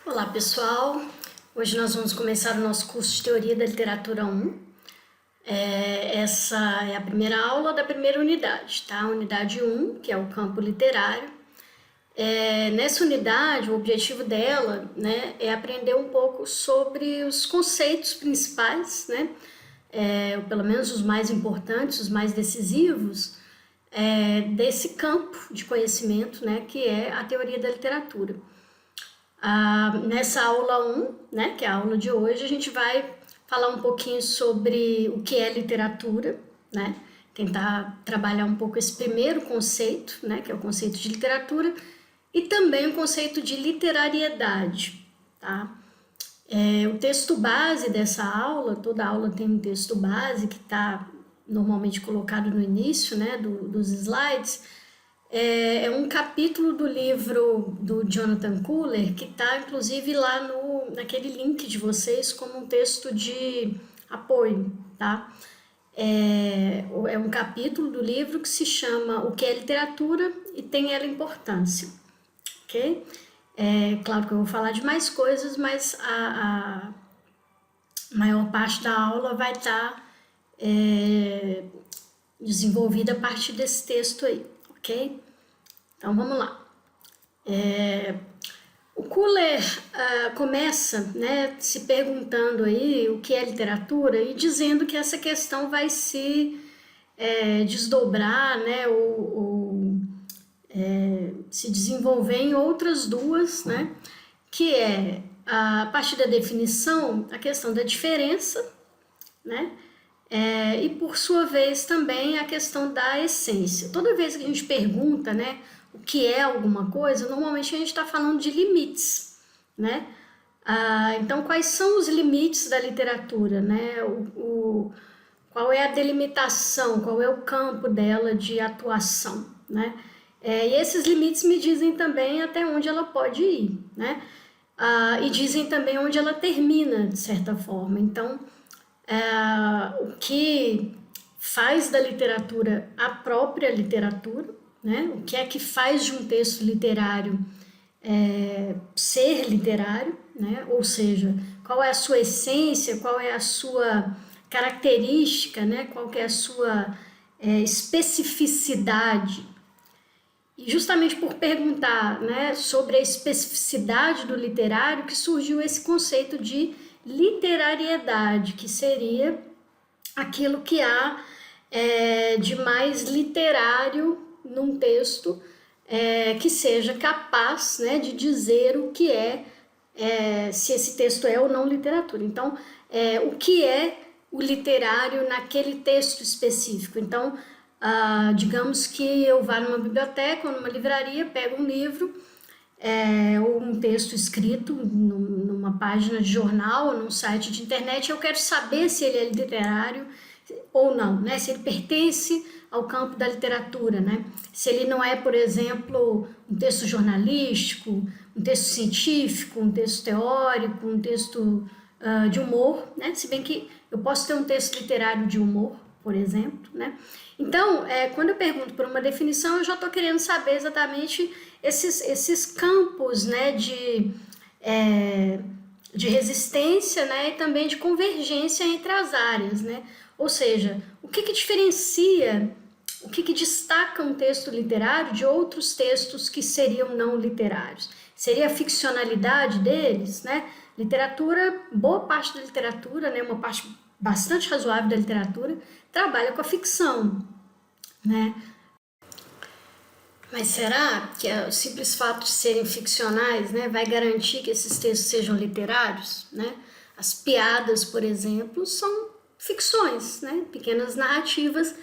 Olá pessoal, hoje nós vamos começar o nosso curso de Teoria da Literatura 1. Essa é a primeira aula da primeira unidade, tá? Unidade 1, que é o campo literário. Nessa unidade, o objetivo dela, né, é aprender um pouco sobre os conceitos principais, né? Ou pelo menos os mais importantes, os mais decisivos, desse campo de conhecimento, né, que é a teoria da literatura. Nessa aula 1, né, que é a aula de hoje, a gente vai falar um pouquinho sobre o que é literatura, né, tentar trabalhar um pouco esse primeiro conceito, né, que é o conceito de literatura, e também o conceito de literariedade, tá? O texto base dessa aula, toda aula tem um texto base que está normalmente colocado no início, né, dos slides. É um capítulo do livro do Jonathan Kuller que está inclusive lá naquele link de vocês como um texto de apoio, tá? É um capítulo do livro que se chama O que é literatura e tem ela importância, ok? Claro que eu vou falar de mais coisas, mas a maior parte da aula vai estar desenvolvida a partir desse texto aí, ok? Então vamos lá. O Kuller começa, né, se perguntando aí o que é literatura e dizendo que essa questão vai se desdobrar, né, ou se desenvolver em outras duas, né, que é a partir da definição, a questão da diferença, né, e por sua vez também a questão da essência. Toda vez que a gente pergunta, né, o que é alguma coisa, normalmente a gente está falando de limites, né? Então, quais são os limites da literatura, né? Qual é a delimitação, qual é o campo dela de atuação, né? E esses limites me dizem também até onde ela pode ir, né? E dizem também onde ela termina, de certa forma. Então, o que faz da literatura a própria literatura, né? O que é que faz de um texto literário ser literário, né? Ou seja, qual é a sua essência, qual é a sua característica, né? Qual que é a sua especificidade. E justamente por perguntar, né, sobre a especificidade do literário que surgiu esse conceito de literariedade, que seria aquilo que há de mais literário num texto que seja capaz, né, de dizer o que se esse texto é ou não literatura. Então, o que é o literário naquele texto específico. Então, digamos que eu vá numa biblioteca ou numa livraria, pego um livro ou um texto escrito numa página de jornal ou num site de internet, eu quero saber se ele é literário ou não, né? Se ele pertence ao campo da literatura, né? Se ele não é, por exemplo, um texto jornalístico, um texto científico, um texto teórico, um texto de humor, né? Se bem que eu posso ter um texto literário de humor, por exemplo, né? Então, quando eu pergunto por uma definição, eu já estou querendo saber exatamente esses campos, né, de resistência, né, e também de convergência entre as áreas, né? Ou seja, o que diferencia, o que destaca um texto literário de outros textos que seriam não literários? Seria a ficcionalidade deles, né? Literatura, boa parte da literatura, né, uma parte bastante razoável da literatura, trabalha com a ficção, né? Mas será que o simples fato de serem ficcionais, né, vai garantir que esses textos sejam literários, né? As piadas, por exemplo, são ficções, né? Pequenas narrativas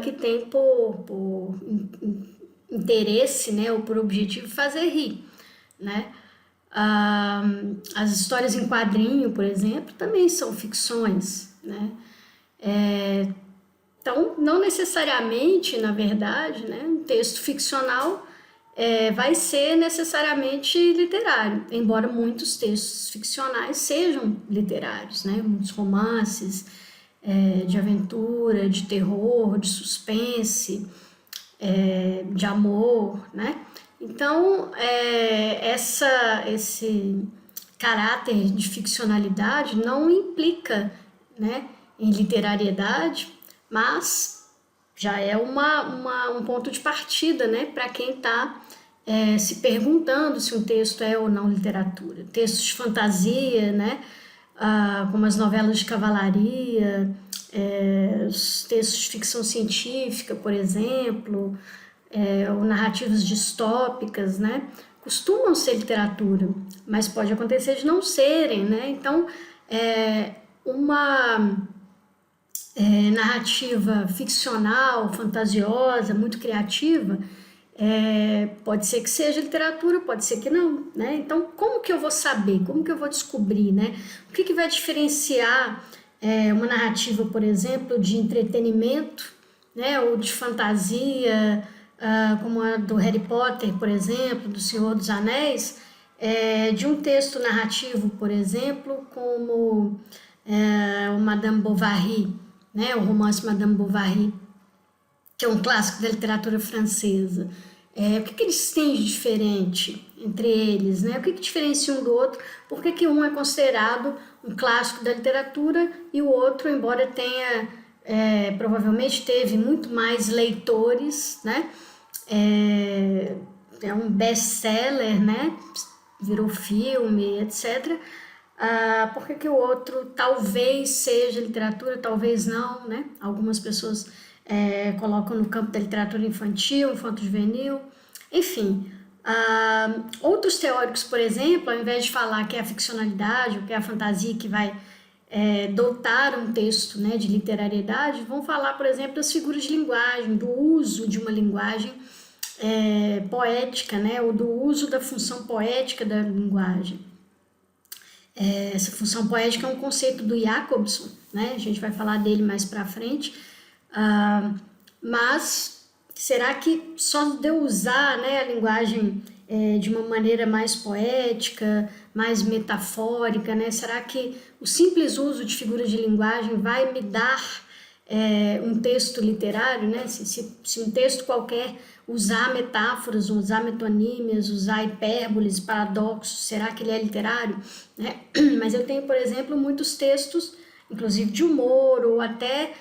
que têm por interesse, né, ou por objetivo fazer rir, né? As histórias em quadrinho, por exemplo, também são ficções, né? Então, não necessariamente, na verdade, né, um texto ficcional vai ser necessariamente literário, embora muitos textos ficcionais sejam literários, né? Muitos romances de aventura, de terror, de suspense, de amor, né? Então, esse caráter de ficcionalidade não implica, né, em literariedade, mas já é um ponto de partida, né, para quem está se perguntando se um texto é ou não literatura. Textos de fantasia, né, como as novelas de cavalaria, os textos de ficção científica, por exemplo, ou narrativas distópicas, né, costumam ser literatura, mas pode acontecer de não serem, né? Então, uma narrativa ficcional, fantasiosa, muito criativa, pode ser que seja literatura, pode ser que não, né? Então, como que eu vou saber? Como que eu vou descobrir, né? O que vai diferenciar uma narrativa, por exemplo, de entretenimento, né? Ou de fantasia, como a do Harry Potter, por exemplo, do Senhor dos Anéis, de um texto narrativo, por exemplo, como o Madame Bovary, né? O romance Madame Bovary, que é um clássico da literatura francesa. O que eles têm de diferente entre eles, né? O que diferencia um do outro? Por que um é considerado um clássico da literatura e o outro, embora tenha, provavelmente teve muito mais leitores, né? É um best-seller, né? Virou filme, etc. Por que o outro talvez seja literatura, talvez não, né? Algumas pessoas colocam no campo da literatura infantil, infanto-juvenil, enfim. Outros teóricos, por exemplo, ao invés de falar que é a ficcionalidade ou que é a fantasia que vai dotar um texto, né, de literariedade, vão falar, por exemplo, das figuras de linguagem, do uso de uma linguagem poética, né, ou do uso da função poética da linguagem. Essa função poética é um conceito do Jacobson, né? A gente vai falar dele mais para frente, mas será que só de eu usar, né, a linguagem de uma maneira mais poética, mais metafórica, né? Será que o simples uso de figuras de linguagem vai me dar um texto literário, né? Se um texto qualquer usar metáforas, usar metonímias, usar hipérboles, paradoxos, será que ele é literário? Né? Mas eu tenho, por exemplo, muitos textos, inclusive de humor, ou até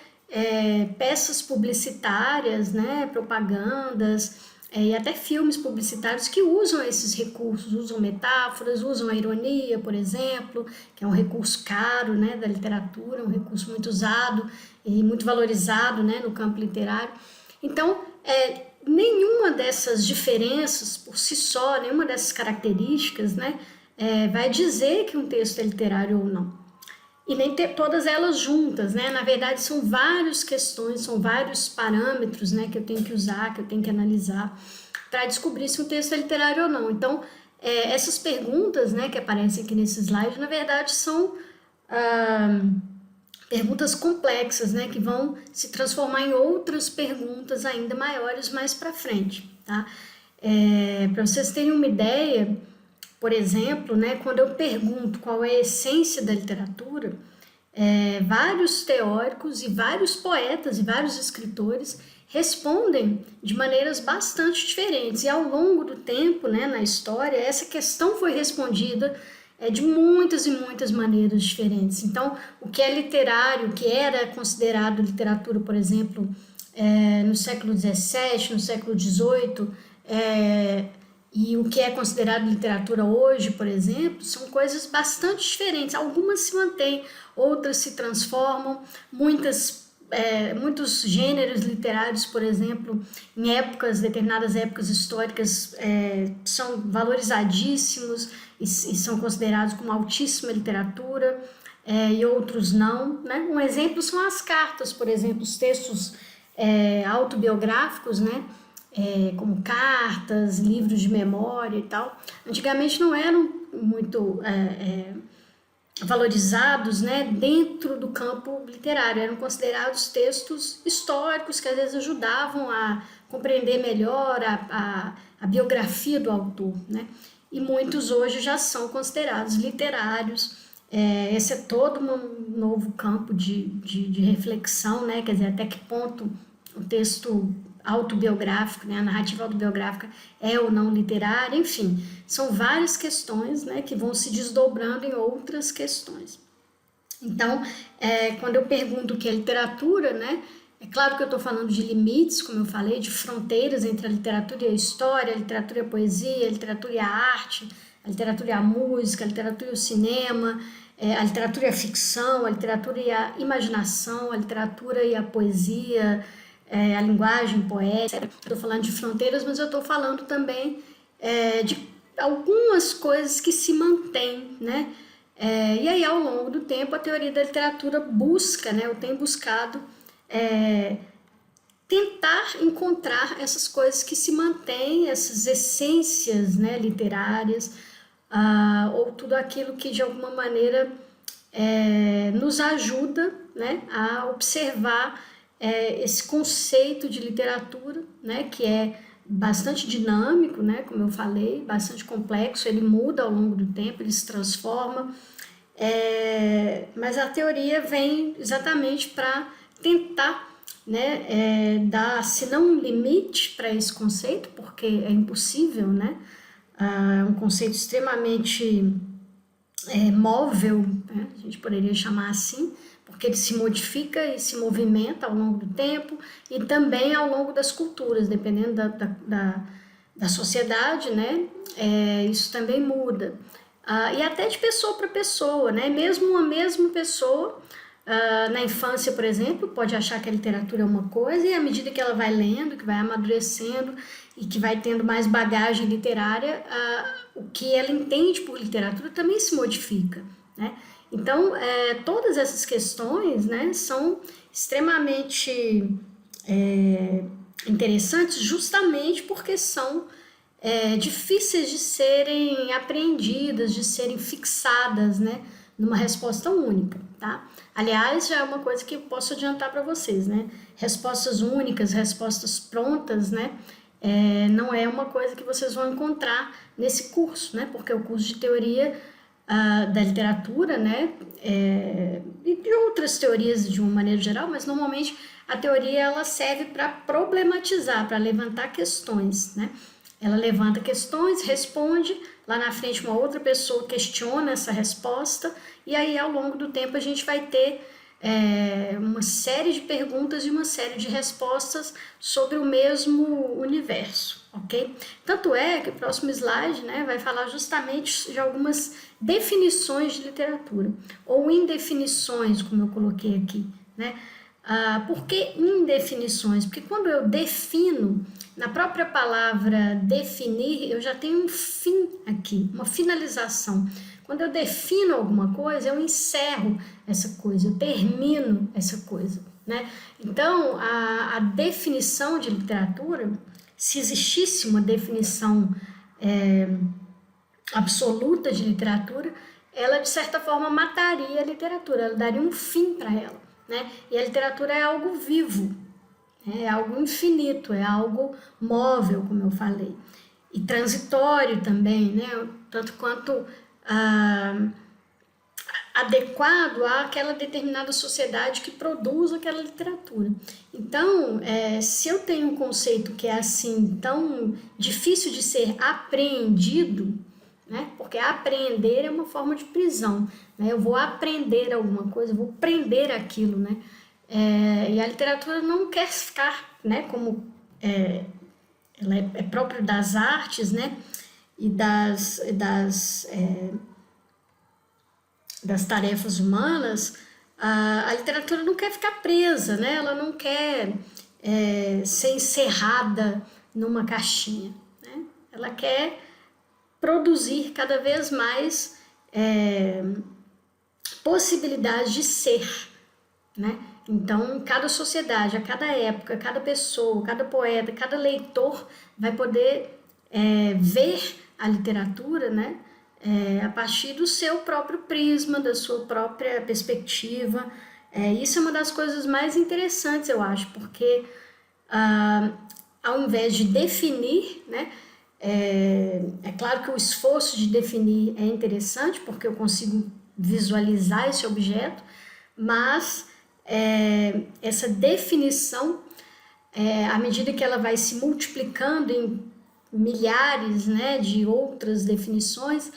peças publicitárias, né? Propagandas, e até filmes publicitários que usam esses recursos, usam metáforas, usam a ironia, por exemplo, que é um recurso caro, né, da literatura, um recurso muito usado e muito valorizado, né, no campo literário. Então, nenhuma dessas diferenças por si só, nenhuma dessas características, né, vai dizer que um texto é literário ou não. E nem ter todas elas juntas, né? Na verdade, são várias questões, são vários parâmetros, né, que eu tenho que usar, que eu tenho que analisar para descobrir se um texto é literário ou não. Então, essas perguntas, né, que aparecem aqui nesse slide, na verdade, são perguntas complexas, né, que vão se transformar em outras perguntas ainda maiores mais para frente, tá? Para vocês terem uma ideia, por exemplo, né, quando eu pergunto qual é a essência da literatura, vários teóricos e vários poetas e vários escritores respondem de maneiras bastante diferentes. E ao longo do tempo, né, na história, essa questão foi respondida de muitas e muitas maneiras diferentes. Então, o que é literário, o que era considerado literatura, por exemplo, no século XVII, no século XVIII, e o que é considerado literatura hoje, por exemplo, são coisas bastante diferentes. Algumas se mantêm, outras se transformam, muitos gêneros literários, por exemplo, em determinadas épocas históricas, são valorizadíssimos e são considerados como altíssima literatura, e outros não, né? Um exemplo são as cartas, por exemplo, os textos autobiográficos, né? Como cartas, livros de memória e tal, antigamente não eram muito valorizados, né, dentro do campo literário, eram considerados textos históricos que às vezes ajudavam a compreender melhor a biografia do autor, né, e muitos hoje já são considerados literários. Esse é todo um novo campo de reflexão, né, quer dizer, até que ponto o texto autobiográfico, né? A narrativa autobiográfica é ou não literária, enfim, são várias questões, né, que vão se desdobrando em outras questões. Então, quando eu pergunto o que é literatura, né, é claro que eu estou falando de limites, como eu falei, de fronteiras entre a literatura e a história, a literatura e a poesia, a literatura e a arte, a literatura e a música, a literatura e o cinema, a literatura e a ficção, a literatura e a imaginação, a literatura e a poesia, a linguagem poética. Estou falando de fronteiras, mas eu estou falando também de algumas coisas que se mantêm, né? E aí, ao longo do tempo, a teoria da literatura busca, né? Eu tenho buscado tentar encontrar essas coisas que se mantêm, essas essências, né, literárias, ou tudo aquilo que de alguma maneira nos ajuda, né, a observar esse conceito de literatura, né, que é bastante dinâmico, né, como eu falei, bastante complexo, ele muda ao longo do tempo, ele se transforma, mas a teoria vem exatamente para tentar, né, dar, se não um limite para esse conceito, porque é impossível, né, é um conceito extremamente móvel, né, a gente poderia chamar assim, porque ele se modifica e se movimenta ao longo do tempo e também ao longo das culturas, dependendo da sociedade, né, isso também muda. E até de pessoa para pessoa, né, mesmo a mesma pessoa, na infância, por exemplo, pode achar que a literatura é uma coisa e à medida que ela vai lendo, que vai amadurecendo e que vai tendo mais bagagem literária, o que ela entende por literatura também se modifica, né? Então, todas essas questões, né, são extremamente interessantes justamente porque são difíceis de serem apreendidas, de serem fixadas, né, numa resposta única, tá? Aliás, já é uma coisa que eu posso adiantar para vocês, né? Respostas únicas, respostas prontas, né? Não é uma coisa que vocês vão encontrar nesse curso, né? Porque o curso de teoria da literatura, né? E de outras teorias de uma maneira geral, mas normalmente a teoria ela serve para problematizar, para levantar questões, né? Ela levanta questões, responde, lá na frente uma outra pessoa questiona essa resposta e aí ao longo do tempo a gente vai ter uma série de perguntas e uma série de respostas sobre o mesmo universo, ok? Tanto é que o próximo slide, né, vai falar justamente de algumas definições de literatura, ou indefinições, como eu coloquei aqui, né? Por que indefinições? Porque quando eu defino, na própria palavra definir, eu já tenho um fim aqui, uma finalização. Quando eu defino alguma coisa, eu encerro essa coisa, eu termino essa coisa, né? Então, a definição de literatura, se existisse uma definição absoluta de literatura, ela de certa forma mataria a literatura, ela daria um fim para ela, né? E a literatura é algo vivo, é algo infinito, é algo móvel, como eu falei, e transitório também, né? Tanto quanto adequado àquela determinada sociedade que produz aquela literatura. Então, se eu tenho um conceito que é assim tão difícil de ser apreendido, né? Porque apreender é uma forma de prisão, né? Eu vou aprender alguma coisa, eu vou prender aquilo, né? E a literatura não quer ficar, né? Como ela é própria das artes, né? E das tarefas humanas, a literatura não quer ficar presa, né? Ela não quer ser encerrada numa caixinha, né? Ela quer produzir cada vez mais possibilidades de ser, né? Então, cada sociedade, a cada época, cada pessoa, cada poeta, cada leitor vai poder ver a literatura, né? A partir do seu próprio prisma, da sua própria perspectiva. Isso é uma das coisas mais interessantes, eu acho, porque ao invés de definir, né? É claro que o esforço de definir é interessante, porque eu consigo visualizar esse objeto, mas essa definição à medida que ela vai se multiplicando em milhares, né, de outras definições,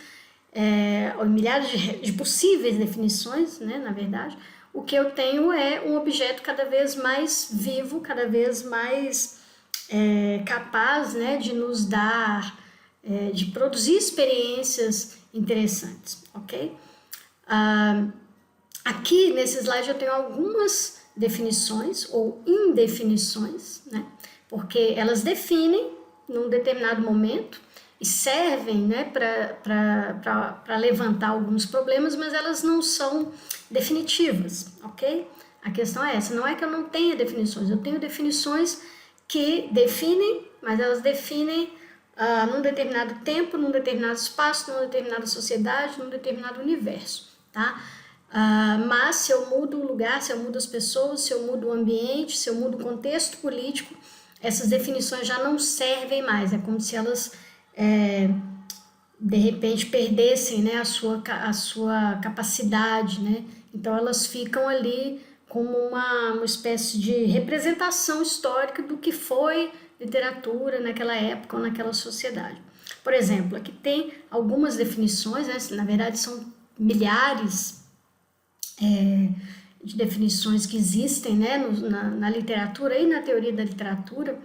ou milhares de possíveis definições, né, na verdade, o que eu tenho é um objeto cada vez mais vivo, cada vez mais capaz, né, de nos dar, de produzir experiências interessantes, ok? Aqui nesse slide eu tenho algumas definições ou indefinições, né? Porque elas definem num determinado momento e servem, né, para levantar alguns problemas, mas elas não são definitivas, ok? A questão é essa, não é que eu não tenha definições, eu tenho definições que definem, mas elas definem num determinado tempo, num determinado espaço, numa determinada sociedade, num determinado universo, tá? Mas se eu mudo o lugar, se eu mudo as pessoas, se eu mudo o ambiente, se eu mudo o contexto político, essas definições já não servem mais. É como se elas, de repente, perdessem, né, a sua capacidade, né? Então elas ficam ali como uma espécie de representação histórica do que foi literatura naquela época ou naquela sociedade. Por exemplo, aqui tem algumas definições, né? Na verdade são milhares de definições que existem, né, na literatura e na teoria da literatura,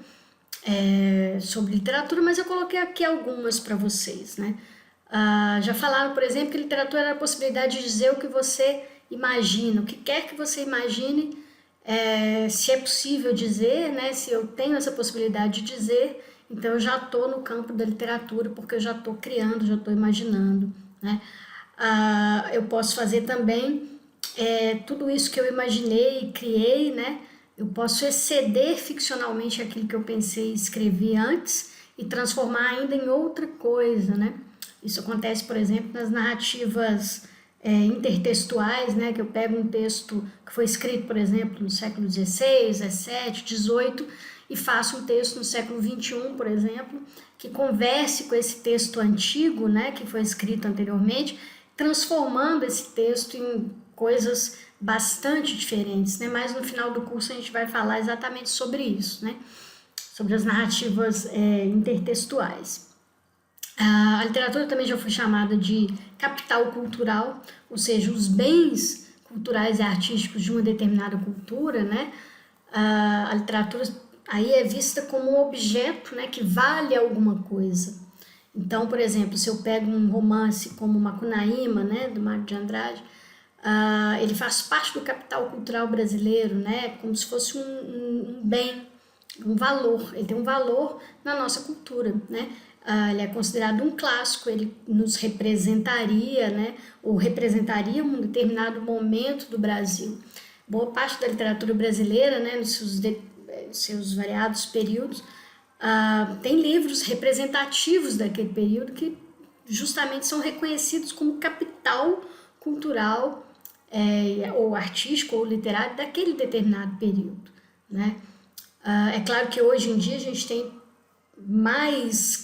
sobre literatura, mas eu coloquei aqui algumas para vocês, né? Já falaram, por exemplo, que literatura era a possibilidade de dizer o que você imagina, o que quer que você imagine, se é possível dizer, né, se eu tenho essa possibilidade de dizer, então eu já estou no campo da literatura, porque eu já estou criando, já estou imaginando, né? Eu posso fazer também tudo isso que eu imaginei e criei, né? Eu posso exceder ficcionalmente aquilo que eu pensei e escrevi antes e transformar ainda em outra coisa, né? Isso acontece, por exemplo, nas narrativas intertextuais, né? Que eu pego um texto que foi escrito, por exemplo, no século XVI, XVII, XVIII e faço um texto no século XXI, por exemplo, que converse com esse texto antigo, né? Que foi escrito anteriormente, transformando esse texto em coisas bastante diferentes, né? Mas no final do curso a gente vai falar exatamente sobre isso, né? Sobre as narrativas intertextuais. A literatura também já foi chamada de capital cultural, ou seja, os bens culturais e artísticos de uma determinada cultura, né? A literatura aí é vista como um objeto, né, que vale alguma coisa. Então, por exemplo, se eu pego um romance como Macunaíma, né, do Mário de Andrade, ele faz parte do capital cultural brasileiro, né, como se fosse um bem, um valor. Ele tem um valor na nossa cultura, né? Ele é considerado um clássico, ele nos representaria, né, ou representaria um determinado momento do Brasil. Boa parte da literatura brasileira, né, nos seus variados períodos, tem livros representativos daquele período que justamente são reconhecidos como capital cultural ou artístico ou literário daquele determinado período, né? É claro que hoje em dia a gente tem mais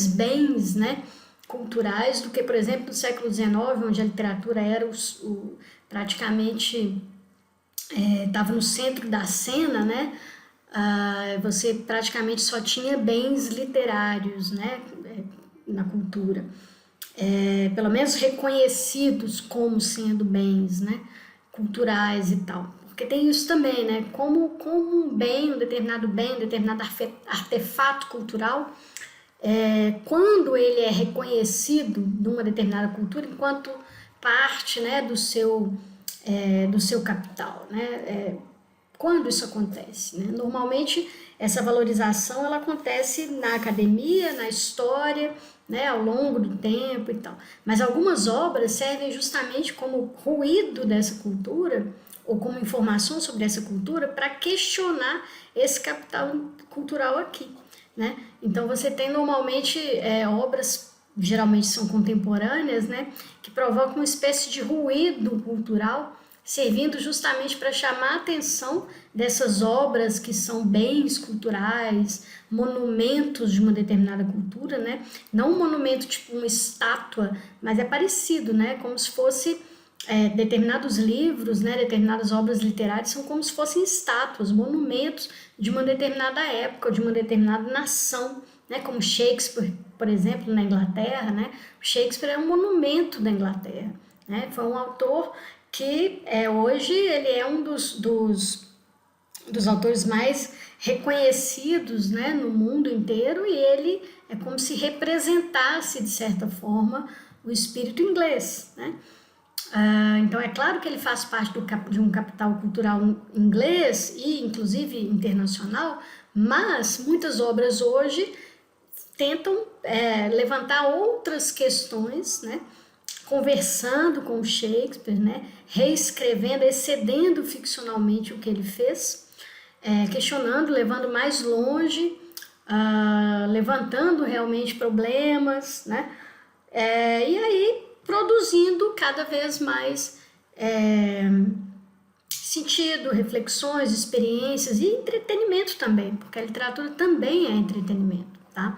bens, né, culturais do que, por exemplo, no século XIX, onde a literatura era praticamente estava no centro da cena, né? Você praticamente só tinha bens literários, né, na cultura, pelo menos reconhecidos como sendo bens, né, culturais e tal. Porque tem isso também, né? Como um determinado artefato cultural, quando ele é reconhecido numa determinada cultura enquanto parte, né, do seu capital, né? Quando isso acontece, né? Normalmente essa valorização ela acontece na academia, na história, né, ao longo do tempo e tal. Mas algumas obras servem justamente como ruído dessa cultura ou como informação sobre essa cultura para questionar esse capital cultural aqui, né? Então você tem normalmente obras, geralmente são contemporâneas, né, que provocam uma espécie de ruído cultural, servindo justamente para chamar a atenção dessas obras que são bens culturais, monumentos de uma determinada cultura, né? Não um monumento tipo uma estátua, mas é parecido, né? Como se fosse determinados livros, né, determinadas obras literárias são como se fossem estátuas, monumentos de uma determinada época, ou de uma determinada nação, né, como Shakespeare, por exemplo, na Inglaterra, né, Shakespeare é um monumento da Inglaterra, né, foi um autor que hoje ele é um dos autores mais reconhecidos, né, no mundo inteiro, e ele é como se representasse, de certa forma, o espírito inglês, né? Então é claro que ele faz parte de um capital cultural inglês e inclusive internacional, mas muitas obras hoje tentam levantar outras questões, né? Conversando com o Shakespeare, né? Reescrevendo, excedendo ficcionalmente o que ele fez, questionando, levando mais longe, levantando realmente problemas, né? E aí produzindo cada vez mais sentido, reflexões, experiências e entretenimento também, porque a literatura também é entretenimento, tá?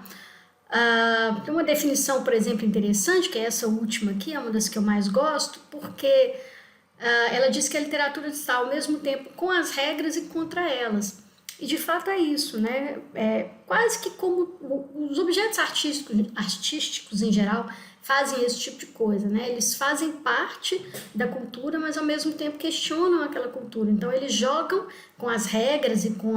Tem uma definição, por exemplo, interessante, que é essa última aqui, é uma das que eu mais gosto, porque ela diz que a literatura está ao mesmo tempo com as regras e contra elas. E de fato é isso, né? Quase que como os objetos artísticos em geral fazem esse tipo de coisa, né? Eles fazem parte da cultura, mas ao mesmo tempo questionam aquela cultura. Então eles jogam com as regras e com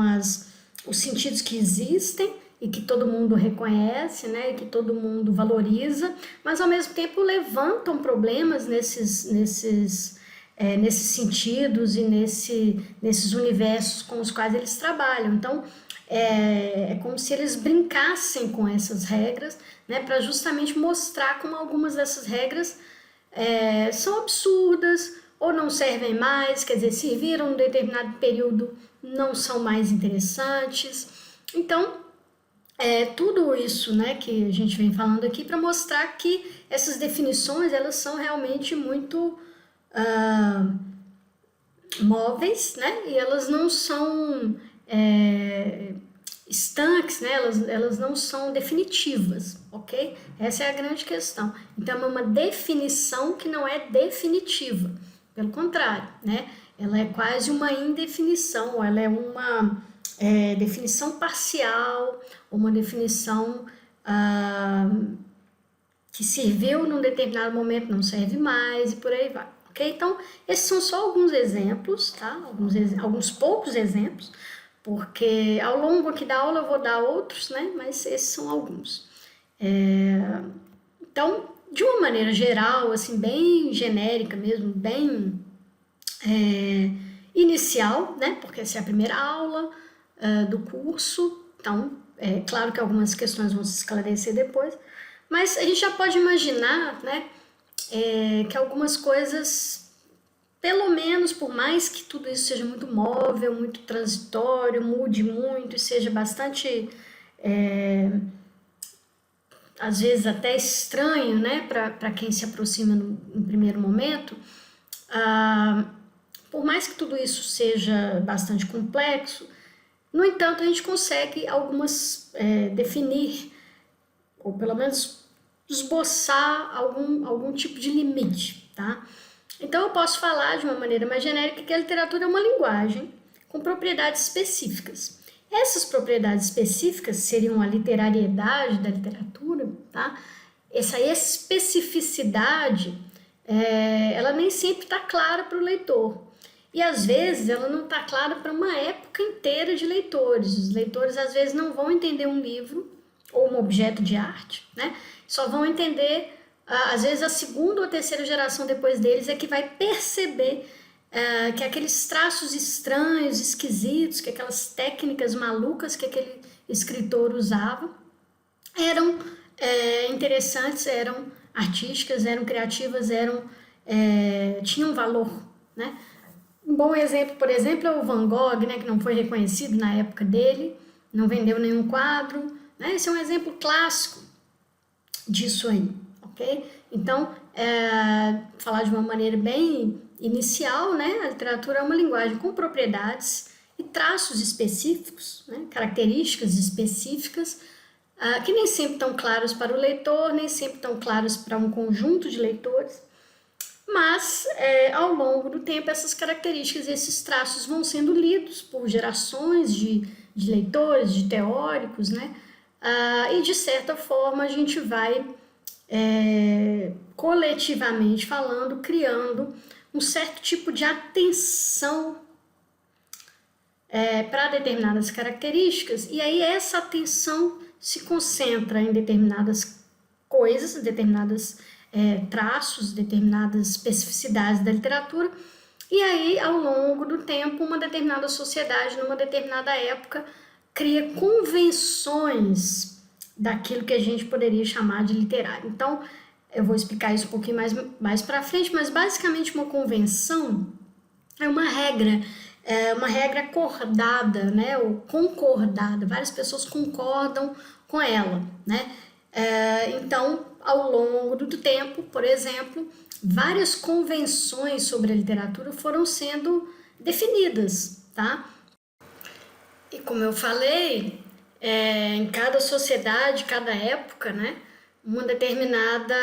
os sentidos que existem e que todo mundo reconhece, né? E que todo mundo valoriza, mas ao mesmo tempo levantam problemas nesses sentidos e nesses universos com os quais eles trabalham. Então, é como se eles brincassem com essas regras, né, para justamente mostrar como algumas dessas regras são absurdas ou não servem mais, quer dizer, serviram em um determinado período, não são mais interessantes. Então, tudo isso, né, que a gente vem falando aqui para mostrar que essas definições elas são realmente muito móveis, né? E elas não são estanques, né? Elas não são definitivas, ok? Essa é a grande questão. Então, é uma definição que não é definitiva. Pelo contrário, né? Ela é quase uma indefinição, ou ela é uma definição parcial, uma definição que serviu num determinado momento, não serve mais, e por aí vai. Okay? Então, esses são só alguns exemplos, tá? Alguns poucos exemplos, porque ao longo aqui da aula eu vou dar outros, né? Mas esses são alguns. Então, de uma maneira geral, assim, bem genérica mesmo, bem inicial, né? Porque essa é a primeira aula do curso, então, claro que algumas questões vão se esclarecer depois, mas a gente já pode imaginar, né? Que algumas coisas, pelo menos por mais que tudo isso seja muito móvel, muito transitório, mude muito e seja bastante, às vezes até estranho, né, para quem se aproxima no primeiro momento, por mais que tudo isso seja bastante complexo, no entanto a gente consegue definir, ou pelo menos esboçar algum tipo de limite, tá? Então eu posso falar de uma maneira mais genérica que a literatura é uma linguagem com propriedades específicas. Essas propriedades específicas seriam a literariedade da literatura, tá? Essa especificidade, ela nem sempre está clara para o leitor. E às vezes ela não está clara para uma época inteira de leitores. Os leitores às vezes não vão entender um livro ou um objeto de arte, né? Só vão entender, às vezes a segunda ou a terceira geração depois deles é que vai perceber que aqueles traços estranhos, esquisitos, que aquelas técnicas malucas que aquele escritor usava eram interessantes, eram artísticas, eram criativas, tinham valor, né? Um bom exemplo, por exemplo, é o Van Gogh, né, que não foi reconhecido na época dele, não vendeu nenhum quadro, né? Esse é um exemplo clássico disso aí, ok? Então, falar de uma maneira bem inicial, né? A literatura é uma linguagem com propriedades e traços específicos, né? Características específicas, que nem sempre estão claros para o leitor, nem sempre estão claros para um conjunto de leitores, mas ao longo do tempo essas características, esses traços vão sendo lidos por gerações de leitores, de teóricos, né? E de certa forma a gente vai coletivamente falando, criando um certo tipo de atenção para determinadas características, e aí essa atenção se concentra em determinadas coisas, determinados traços, determinadas especificidades da literatura, e aí ao longo do tempo uma determinada sociedade, numa determinada época, cria convenções daquilo que a gente poderia chamar de literário. Então, eu vou explicar isso um pouquinho mais para frente, mas basicamente uma convenção é uma regra acordada, né, ou concordada, várias pessoas concordam com ela, né? Então, ao longo do tempo, por exemplo, várias convenções sobre a literatura foram sendo definidas, tá? E como eu falei, em cada sociedade, cada época, né, uma determinada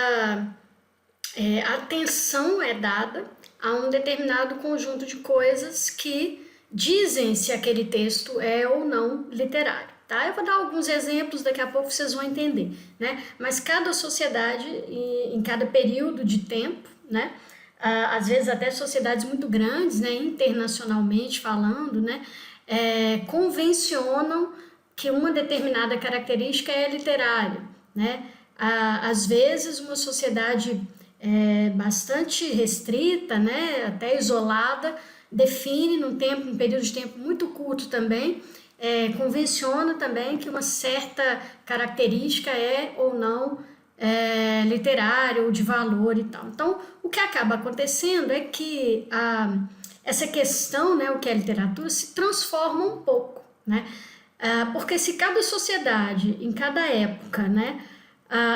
atenção é dada a um determinado conjunto de coisas que dizem se aquele texto é ou não literário. Tá? Eu vou dar alguns exemplos, daqui a pouco vocês vão entender, né? Mas cada sociedade, em cada período de tempo, né? Às vezes até sociedades muito grandes, né? Internacionalmente falando, né? Convencionam que uma determinada característica é literária, né? Às vezes uma sociedade bastante restrita, né? Até isolada, define num período de tempo muito curto também, convenciona também que uma certa característica é ou não literária ou de valor e tal. Então, o que acaba acontecendo é que essa questão, né, o que é literatura, se transforma um pouco, né? Porque se cada sociedade, em cada época, né,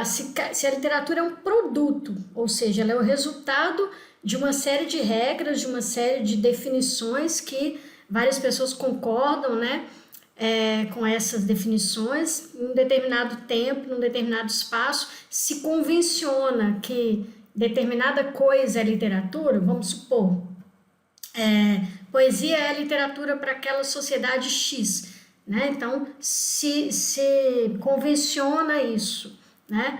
se a literatura é um produto, ou seja, ela é o resultado de uma série de regras, de uma série de definições que várias pessoas concordam, né, com essas definições, em um determinado tempo, num determinado espaço, se convenciona que determinada coisa é literatura, vamos supor, poesia é literatura para aquela sociedade X, né? Então se convenciona isso, né?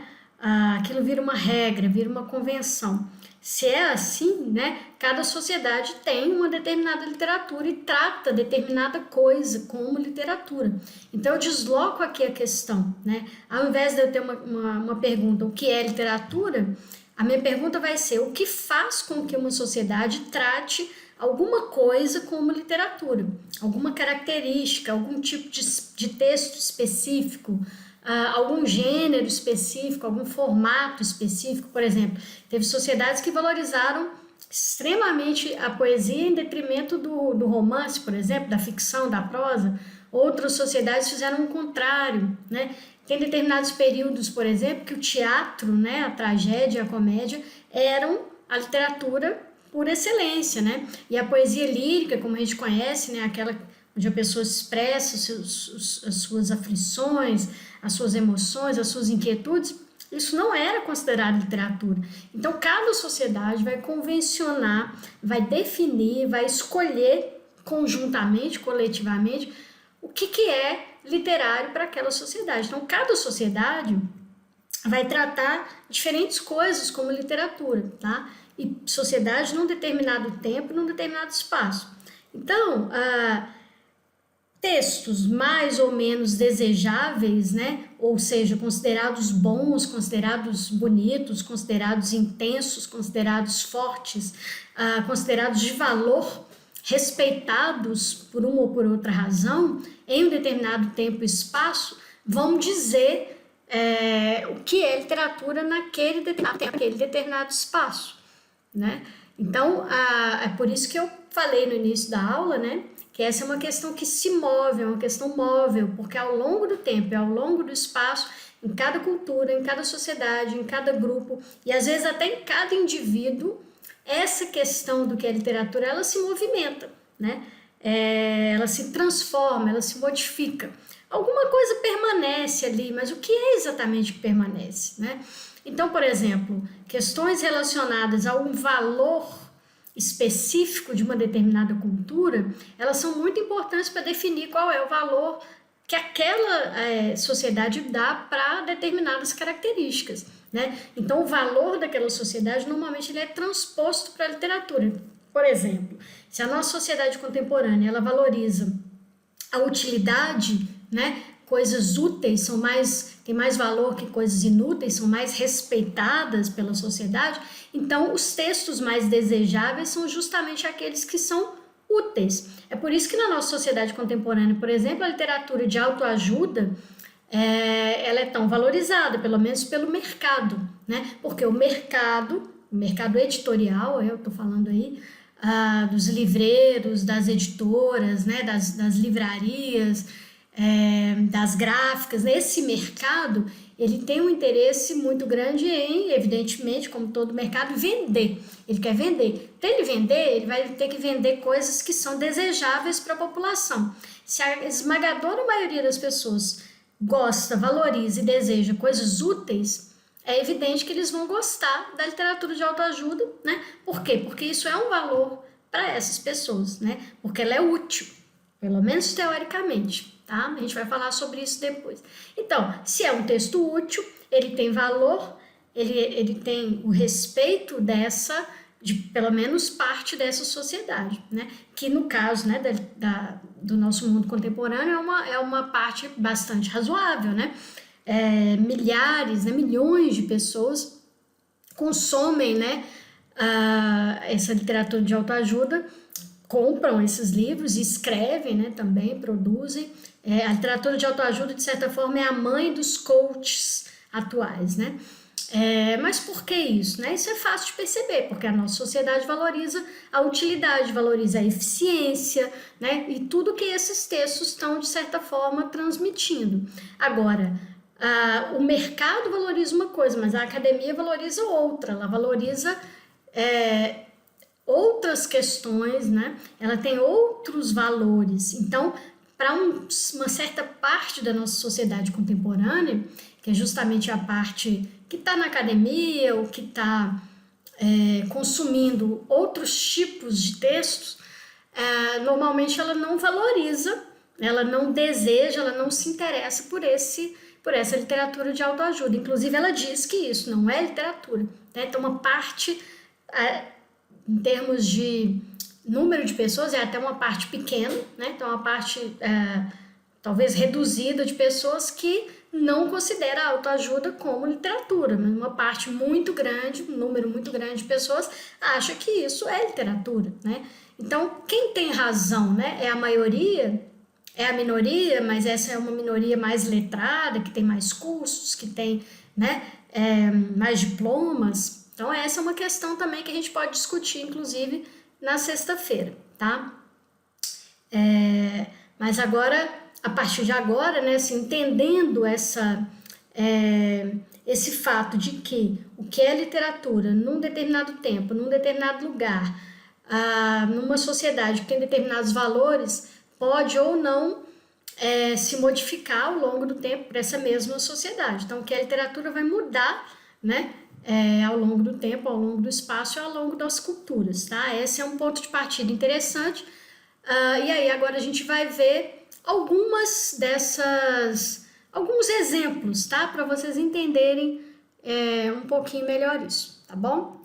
Aquilo vira uma regra, vira uma convenção. Se é assim, né, cada sociedade tem uma determinada literatura e trata determinada coisa como literatura. Então eu desloco aqui a questão, né? Ao invés de eu ter uma pergunta, o que é literatura? A minha pergunta vai ser, o que faz com que uma sociedade trate alguma coisa como literatura? Alguma característica, algum tipo de texto específico, algum gênero específico, algum formato específico, por exemplo. Teve sociedades que valorizaram extremamente a poesia em detrimento do romance, por exemplo, da ficção, da prosa. Outras sociedades fizeram o contrário, né? Tem determinados períodos, por exemplo, que o teatro, né, a tragédia, a comédia, eram a literatura por excelência, né? E a poesia lírica, como a gente conhece, né, aquela onde a pessoa expressa as suas aflições, as suas emoções, as suas inquietudes, isso não era considerado literatura. Então, cada sociedade vai convencionar, vai definir, vai escolher conjuntamente, coletivamente, o que é literário para aquela sociedade. Então, cada sociedade vai tratar diferentes coisas como literatura, tá? E sociedade num determinado tempo, num determinado espaço. Então, textos mais ou menos desejáveis, né? Ou seja, considerados bons, considerados bonitos, considerados intensos, considerados fortes, considerados de valor, respeitados por uma ou por outra razão, em um determinado tempo e espaço, vão dizer o que é literatura naquele determinado espaço, né? Então, é por isso que eu falei no início da aula, né, que essa é uma questão que se move, é uma questão móvel, porque ao longo do tempo, ao longo do espaço, em cada cultura, em cada sociedade, em cada grupo, e às vezes até em cada indivíduo, essa questão do que é literatura, ela se movimenta, né? Ela se transforma, ela se modifica. Alguma coisa permanece ali, mas o que é exatamente que permanece, né? Então, por exemplo, questões relacionadas a um valor específico de uma determinada cultura, elas são muito importantes para definir qual é o valor que aquela sociedade dá para determinadas características, né? Então, o valor daquela sociedade, normalmente, ele é transposto para a literatura. Por exemplo, se a nossa sociedade contemporânea, ela valoriza a utilidade, né? Coisas úteis têm mais valor que coisas inúteis, são mais respeitadas pela sociedade, então os textos mais desejáveis são justamente aqueles que são úteis. É por isso que na nossa sociedade contemporânea, por exemplo, a literatura de autoajuda, ela é tão valorizada, pelo menos pelo mercado, né? Porque o mercado editorial, eu estou falando aí, dos livreiros, das editoras, né? das livrarias, das gráficas, esse mercado, ele tem um interesse muito grande em, evidentemente, como todo mercado, vender. Ele quer vender. Para ele vender, ele vai ter que vender coisas que são desejáveis para a população. Se a esmagadora maioria das pessoas gosta, valoriza e deseja coisas úteis, é evidente que eles vão gostar da literatura de autoajuda, né? Por quê? Porque isso é um valor para essas pessoas, né? Porque ela é útil, pelo menos teoricamente. Tá? A gente vai falar sobre isso depois. Então, se é um texto útil, ele tem valor, ele tem o respeito de pelo menos parte dessa sociedade, né? Que no caso, né, do nosso mundo contemporâneo é uma parte bastante razoável, né? Milhares, né, milhões de pessoas consomem, né, essa literatura de autoajuda, compram esses livros, escrevem, né, também, produzem. A literatura de autoajuda, de certa forma, é a mãe dos coaches atuais, né? Mas por que isso? Né? Isso é fácil de perceber, porque a nossa sociedade valoriza a utilidade, valoriza a eficiência, né? E tudo que esses textos estão, de certa forma, transmitindo. Agora, o mercado valoriza uma coisa, mas a academia valoriza outra, ela valoriza outras questões, né? Ela tem outros valores. Então, para uma certa parte da nossa sociedade contemporânea, que é justamente a parte que está na academia ou que está consumindo outros tipos de textos, normalmente ela não valoriza, ela não deseja, ela não se interessa por essa literatura de autoajuda. Inclusive, ela diz que isso não é literatura, né? Então, uma parte, em termos de número de pessoas, é até uma parte pequena, né? Então, uma parte talvez reduzida de pessoas que não considera a autoajuda como literatura, mas uma parte muito grande, um número muito grande de pessoas acha que isso é literatura, né? Então, quem tem razão, né? É a maioria, é a minoria, mas essa é uma minoria mais letrada, que tem mais cursos, que tem, né, mais diplomas. Então, essa é uma questão também que a gente pode discutir, inclusive, na sexta-feira, tá? Mas agora, a partir de agora, né, assim, entendendo esse fato de que o que é literatura num determinado tempo, num determinado lugar, numa sociedade que tem determinados valores, pode ou não se modificar ao longo do tempo para essa mesma sociedade. Então, que a literatura vai mudar, né, ao longo do tempo, ao longo do espaço e ao longo das culturas, tá? Esse é um ponto de partida interessante. E aí agora a gente vai ver alguns exemplos, tá? Para vocês entenderem um pouquinho melhor isso, tá bom?